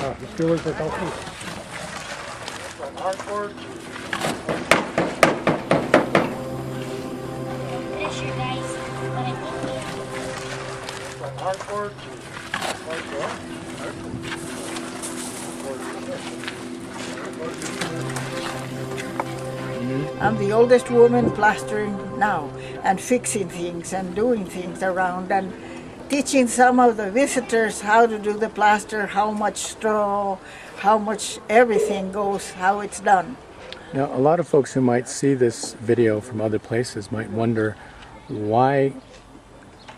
I'm the oldest woman plastering now and fixing things and doing things around and teaching some of the visitors how to do the plaster, how much straw, how much everything goes, how it's done. Now, a lot of folks who might see this video from other places might wonder why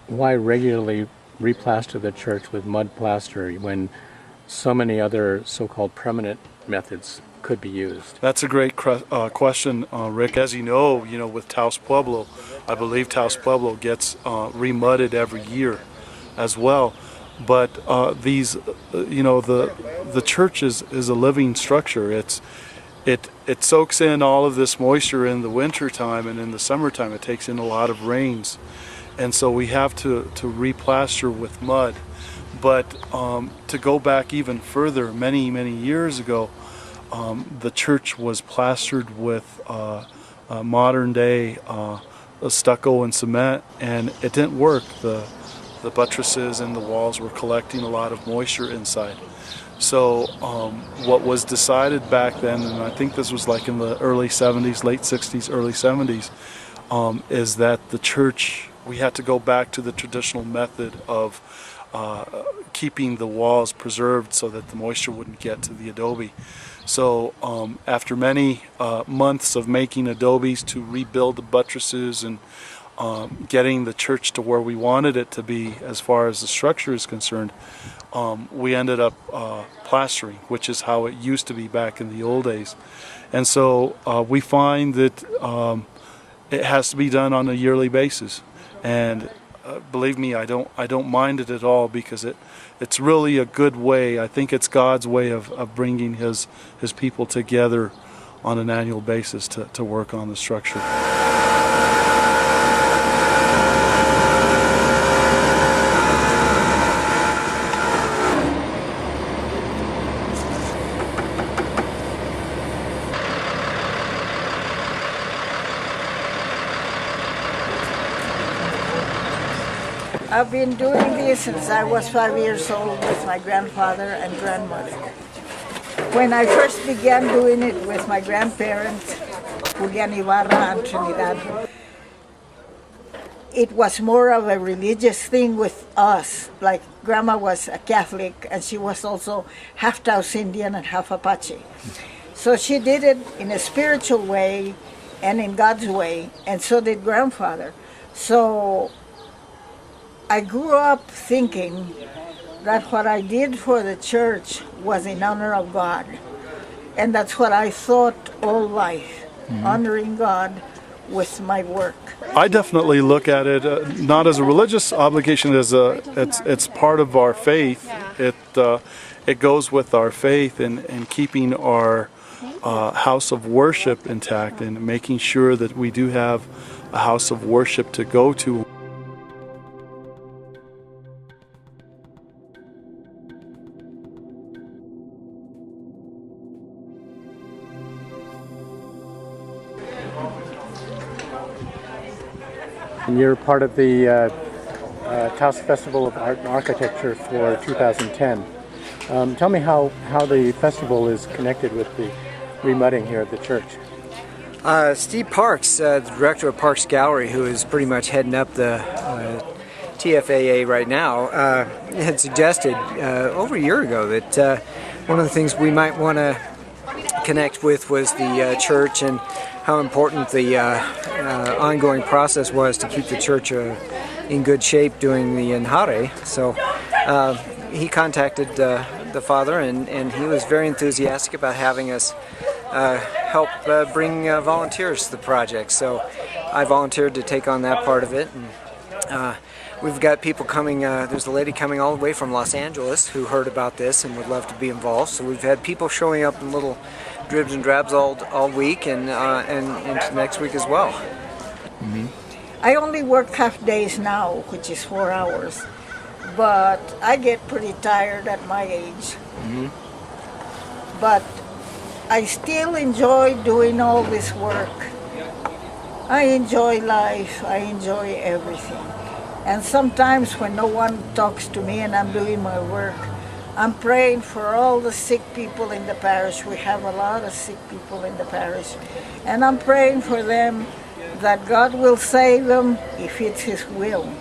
regularly replaster the church with mud plaster when so many other so-called permanent methods could be used. That's a great question, Rick. As you know, with Taos Pueblo, I believe Taos Pueblo gets remudded every year as well. But the church is a living structure. It soaks in all of this moisture in the winter time, and in the summertime it takes in a lot of rains, and so we have to replaster with mud. But to go back even further, many years ago, the church was plastered with modern day stucco and cement, and it didn't work. The buttresses and the walls were collecting a lot of moisture inside. So what was decided back then, and I think this was like in the early 70s, late 60s, early 70s, is that the church, we had to go back to the traditional method of keeping the walls preserved so that the moisture wouldn't get to the adobe. So after many months of making adobes to rebuild the buttresses and getting the church to where we wanted it to be as far as the structure is concerned, we ended up plastering, which is how it used to be back in the old days. And so we find that it has to be done on a yearly basis. And believe me, I don't mind it at all, because it's really a good way. I think it's God's way of bringing his people together on an annual basis to work on the structure. I've been doing this since I was 5 years old with my grandfather and grandmother. When I first began doing it with my grandparents, Julian Ibarra and Trinidad, it was more of a religious thing with us. Like Grandma was a Catholic, and she was also half Taos Indian and half Apache. So she did it in a spiritual way and in God's way, and so did Grandfather. So I grew up thinking that what I did for the church was in honor of God. And that's what I thought all life, honoring God with my work. I definitely look at it not as a religious obligation, it's part of our faith. It goes with our faith in keeping our house of worship intact and making sure that we do have a house of worship to go to. And you're part of the Taos Festival of Art and Architecture for 2010. Tell me how the festival is connected with the remudding here at the church. Steve Parks, the director of Parks Gallery, who is pretty much heading up the TFAA right now, had suggested over a year ago that one of the things we might want to connect with was the church, and how important the ongoing process was to keep the church in good shape during the Enjarre. So he contacted the father, and he was very enthusiastic about having us help bring volunteers to the project. So I volunteered to take on that part of it. And, we've got people coming, there's a lady coming all the way from Los Angeles who heard about this and would love to be involved. So we've had people showing up in little dribs and drabs all week and into next week as well. Mm-hmm. I only work half days now, which is 4 hours, but I get pretty tired at my age. Mm-hmm. but I still enjoy doing all this work. I enjoy life, I enjoy everything. And sometimes when no one talks to me and I'm doing my work, I'm praying for all the sick people in the parish. We have a lot of sick people in the parish. And I'm praying for them that God will save them if it's His will,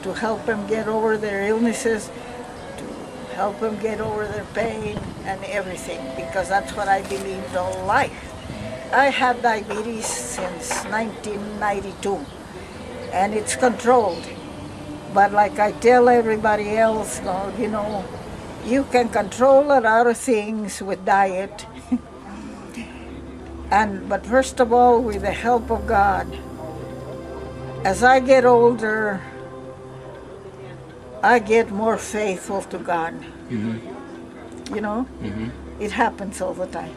to help them get over their illnesses, to help them get over their pain and everything, because that's what I believed all life. I had diabetes since 1992, and it's controlled. But like I tell everybody else, you know, you can control a lot of things with diet. But first of all, with the help of God, as I get older, I get more faithful to God. You know, it happens all the time.